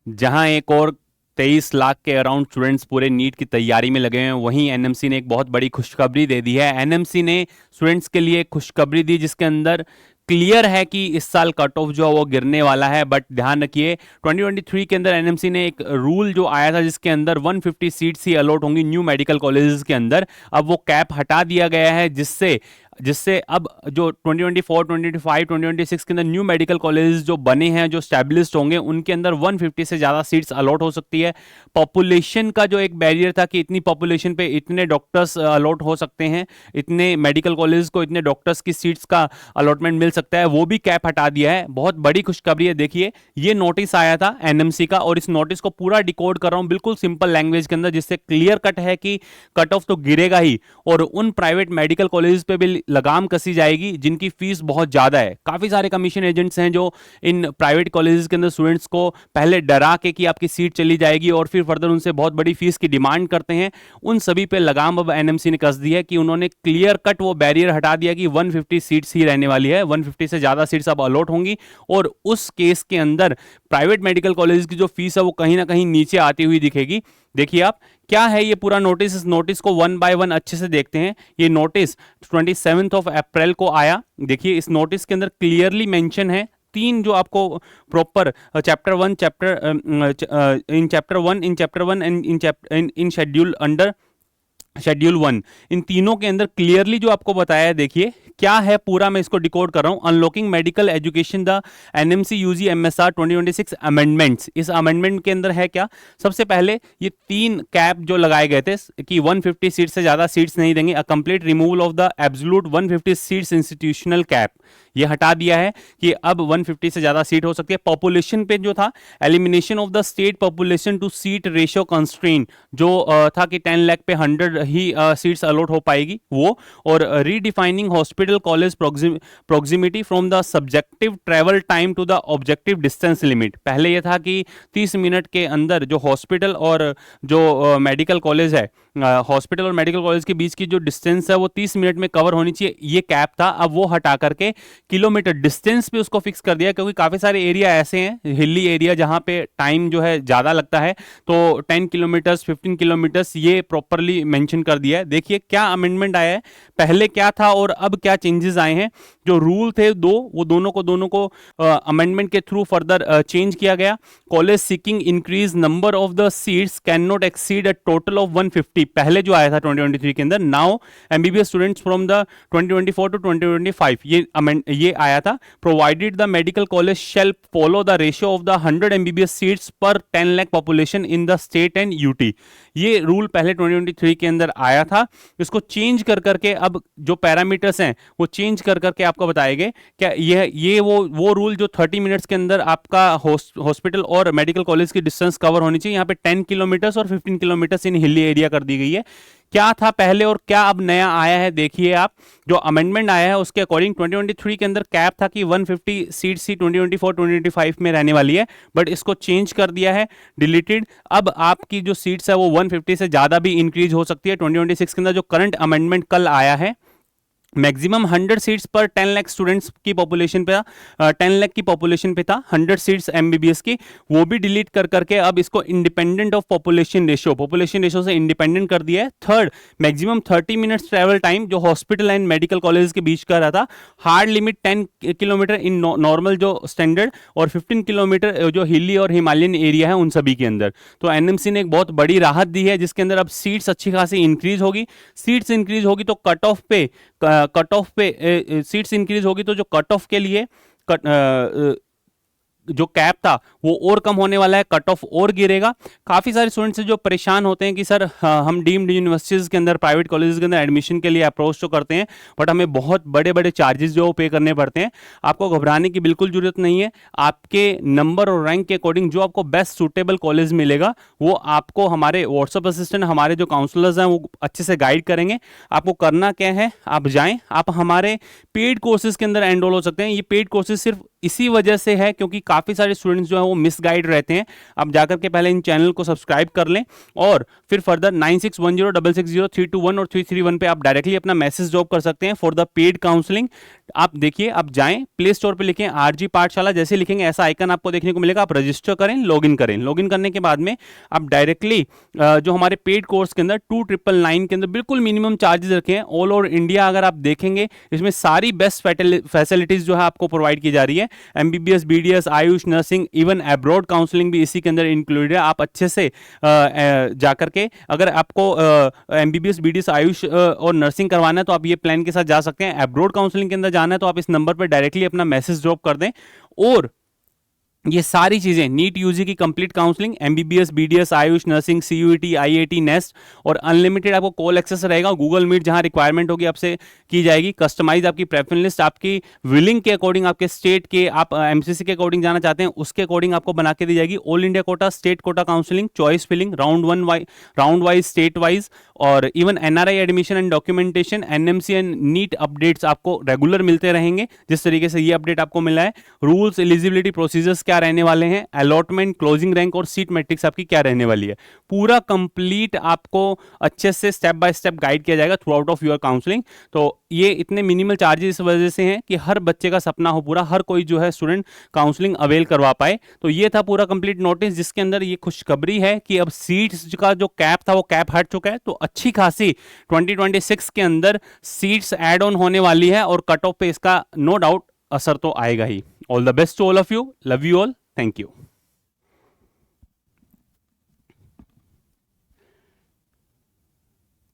जहां एक और 23 लाख के अराउंड स्टूडेंट्स पूरे नीट की तैयारी में लगे हैं, वहीं एनएमसी ने एक बहुत बड़ी खुशखबरी दे दी है। एनएमसी ने स्टूडेंट्स के लिए एक खुशखबरी दी जिसके अंदर क्लियर है कि इस साल कट ऑफ जो है वो गिरने वाला है। बट ध्यान रखिए 2023 के अंदर एनएमसी ने एक रूल जो आया था जिसके अंदर 150 सीट्स ही अलॉट होंगी न्यू मेडिकल कॉलेजेस के अंदर। अब वो कैप हटा दिया गया है जिससे जिससे अब जो 2024, 2025, 2026 के अंदर न्यू मेडिकल कॉलेजेस जो बने हैं, जो स्टैब्लिश्ड होंगे, उनके अंदर 150 से ज़्यादा सीट्स अलॉट हो सकती है। पॉपुलेशन का जो एक बैरियर था कि इतनी पॉपुलेशन पे इतने डॉक्टर्स अलॉट हो सकते हैं, इतने मेडिकल कॉलेजेस को इतने डॉक्टर्स की सीट्स का अलॉटमेंट मिल सकता है, वो भी कैप हटा दिया है। बहुत बड़ी खुशखबरी है। देखिए ये नोटिस आया था एनएमसी का और इस नोटिस को पूरा डिकोड कर रहा हूं बिल्कुल सिंपल लैंग्वेज के अंदर, जिससे क्लियर कट है कि कट ऑफ तो गिरेगा ही और उन प्राइवेट मेडिकल कॉलेजेस पे भी लगाम कसी जाएगी जिनकी फीस बहुत ज्यादा है। काफी सारे कमीशन एजेंट्स हैं जो इन प्राइवेट कॉलेजेस के अंदर स्टूडेंट्स को पहले डरा के कि आपकी सीट चली जाएगी और फिर फर्दर उनसे बहुत बड़ी फीस की डिमांड करते हैं। उन सभी पे लगाम अब एनएमसी ने कस दी है कि उन्होंने क्लियर कट वो बैरियर हटा दिया कि 150 सीट्स ही रहने वाली है, 150 से ज्यादा सीट्स अब अलॉट होंगी। और उस केस के अंदर प्राइवेट मेडिकल कॉलेज की जो फीस है वो कहीं ना कहीं नीचे आती हुई दिखेगी। देखिए आप क्या है ये पूरा नोटिस, इस नोटिस को वन बाय वन अच्छे से देखते हैं। ये नोटिस 27 अप्रैल को आया। देखिए इस नोटिस के अंदर क्लियरली मेंशन है तीन जो आपको proper chapter one and in schedule under schedule 1, इन तीनों के अंदर क्लियरली जो आपको बताया है। देखिए क्या है पूरा, मैं इसको डिकोड कर रहा हूं। Unlocking medical education the NMC UG MSR 2026 amendments. इस अमेंडमेंट के अंदर है क्या, सबसे पहले ये तीन कैप जो लगाए गए थे कि 150 सीट से ज्यादा सीट्स नहीं देंगे, a complete removal of the absolute 150 seats institutional cap, ये हटा दिया है कि अब 150 से ज्यादा सीट हो सकती है। पॉपुलेशन पे जो था elimination of the state population to seat ratio constraint, जो था कि 10 लाख पे 100 ही सीट्स अलॉट हो पाएगी वो। और redefining hospital college proximity from the subjective travel time to the objective distance limit. पहले ये था कि 30 मिनट के अंदर जो हॉस्पिटल और जो मेडिकल कॉलेज है, हॉस्पिटल और मेडिकल कॉलेज के बीच की जो डिस्टेंस है वो 30 मिनट में कवर होनी चाहिए, ये कैप था। अब वो हटा करके किलोमीटर डिस्टेंस पे उसको फिक्स कर दिया, क्योंकि काफी सारे एरिया ऐसे हैं हिली एरिया जहां पे टाइम जो है ज्यादा लगता है, तो 10 किलोमीटर्स 15 किलोमीटर्स ये प्रॉपरली मेंशन कर दिया है। देखिए क्या अमेंडमेंट आया है, पहले क्या था और अब क्या चेंजेस आए हैं। जो रूल थे दो, वो दोनों को अमेंडमेंट के थ्रू फर्दर चेंज किया गया। College seeking increase number of the seats can not exceed a total of 150, पहले जो आया था 2023 के अंदर। Now MBBS students from the 2024 to 2025 ये आया था। Provided the medical college shall follow the ratio of the 100 MBBS seats पर 10 lakh population in the state and UT. ये रूल पहले 2023 के अंदर आया था, इसको चेंज कर करके अब जो पैरामीटर्स हैं वो चेंज कर करके आपको बताएंगे। क्या ये वो रूल जो 30 मिनट्स के अंदर आपका हॉस्पिटल और मेडिकल कॉलेज की डिस्टेंस कवर होनी चाहिए, यहाँ पे 10 किलोमीटर्स और 15 किलोमीटर्स इन हिली एरिया कर दी गई है। क्या था पहले और क्या अब नया आया है, देखिए आप। जो अमेंडमेंट आया है उसके अकॉर्डिंग 2023 के अंदर कैप था कि 150 सीट्स ही 2024 2025 में रहने वाली है, बट इसको चेंज कर दिया है, डिलीटेड। अब आपकी जो सीट्स है वो 150 से ज्यादा भी इंक्रीज हो सकती है 2026 के अंदर। जो करंट अमेंडमेंट कल आया है, मैक्सिमम 100 सीट्स पर 10 लाख स्टूडेंट्स की पॉपुलेशन पे 10 लाख की पॉपुलेशन पे था 100 सीट्स एमबीबीएस की, वो भी डिलीट कर करके अब इसको इंडिपेंडेंट ऑफ पॉपुलेशन रेशियो से इंडिपेंडेंट कर दिया है। Third, maximum 30 minutes travel time जो हॉस्पिटल एंड मेडिकल कॉलेज के बीच का रहा था। Hard limit 10 kilometre in normal जो स्टैंडर्ड, और 15 किलोमीटर जो हिली और हिमालयन एरिया है उन सभी के अंदर। तो एनएमसी ने एक बहुत बड़ी राहत दी है जिसके अंदर अब सीट्स अच्छी खासी इंक्रीज होगी। सीट्स इंक्रीज होगी तो कट ऑफ पे सीट्स इंक्रीज होगी, तो जो कट ऑफ के लिए जो कैप था वो और कम होने वाला है, कट ऑफ और गिरेगा। काफ़ी सारे स्टूडेंट्स जो परेशान होते हैं कि सर हम डीम्ड यूनिवर्सिटीज़ के अंदर, प्राइवेट कॉलेजेस के अंदर एडमिशन के लिए अप्रोच तो करते हैं, बट हमें बहुत बड़े बड़े चार्जेस जो पे करने पड़ते हैं। आपको घबराने की बिल्कुल जरूरत नहीं है। आपके नंबर और रैंक के अकॉर्डिंग जो आपको बेस्ट सूटेबल कॉलेज मिलेगा वो आपको हमारे व्हाट्सअप असिस्टेंट, हमारे जो काउंसलर्स हैं वो अच्छे से गाइड करेंगे। आपको करना क्या है, आप जाएँ, आप हमारे पेड कोर्सेज के अंदर एनरोल हो सकते हैं। ये पेड कोर्सेज सिर्फ इसी वजह से है क्योंकि काफ़ी सारे स्टूडेंट्स जो है वो मिसगाइड रहते हैं। आप जाकर के पहले इन चैनल को सब्सक्राइब कर लें और फिर फर्दर 9610660321 और 331 पे आप डायरेक्टली अपना मैसेज ड्रॉप कर सकते हैं फॉर द पेड काउंसलिंग। आप देखिए, आप जाएं प्ले स्टोर पे लिखें आरजी पाठशाला, जैसे लिखेंगे ऐसा आइकन आपको देखने को मिलेगा। आप रजिस्टर करें, लॉगिन करें। लॉगिन करने के बाद में आप डायरेक्टली जो हमारे पेड कोर्स के अंदर 2999 के अंदर बिल्कुल मिनिमम चार्जेस रखे हैं। ऑल ओवर इंडिया अगर आप देखेंगे इसमें सारी बेस्ट फैसिलिटीज जो है आपको प्रोवाइड की जा रही है। MBBS, BDS, Ayush, nursing, even abroad counselling भी इसी के अंदर इंक्लूडेड है। आप अच्छे से जाकर के अगर आपको एमबीबीएस, बीडीएस, आयुष और नर्सिंग करवाना है तो आप ये प्लान के साथ जा सकते हैं। एब्रॉड काउंसलिंग के अंदर जाना है तो आप इस नंबर पर डायरेक्टली अपना मैसेज ड्रॉप कर दें। और ये सारी चीजें नीट यूजी की complete counselling, MBBS, BDS, Ayush, nursing, CUET, IIT, nest और अनलिमिटेड आपको कॉल एक्सेस रहेगा। गूगल मीट जहां रिक्वायरमेंट होगी आपसे की जाएगी। कस्टमाइज आपकी प्रेफरेंस लिस्ट आपकी विलिंग के अकॉर्डिंग, आपके स्टेट के, आप एमसीसी के अकॉर्डिंग जाना चाहते हैं उसके अकॉर्डिंग आपको बना के दी जाएगी। All India quota, state quota counselling, choice filling, round wise, state wise और even NRI admission and documentation, NMC and NEET updates आपको रेगुलर मिलते रहेंगे। जिस तरीके से ये अपडेट आपको मिला है, रूल्स, एलिजिबिलिटी, प्रोसीजर्स क्या रहने वाले हैं, अलॉटमेंट, क्लोजिंग रैंक और सीट मैट्रिक्स आपकी क्या रहने वाली है, पूरा कंप्लीट आपको अच्छे से स्टेप बाय स्टेप गाइड किया जाएगा through out of your counselling. तो ये इतने मिनिमल चार्जेस इस वजह से हैं कि हर बच्चे का सपना हो पूरा, हर कोई जो है स्टूडेंट काउंसलिंग अवेल करवा पाए। तो ये था पूरा कंप्लीट नोटिस, जिसके अंदर ये खुशखबरी है कि अब सीट्स का जो कैप था वो कैप हट चुका है। तो अच्छी खासी 2026 के अंदर सीट्स ऐड ऑन होने वाली है और कट ऑफ पे इसका नो डाउट असर तो आएगा ही। All the best to all of you, love you all, thank you.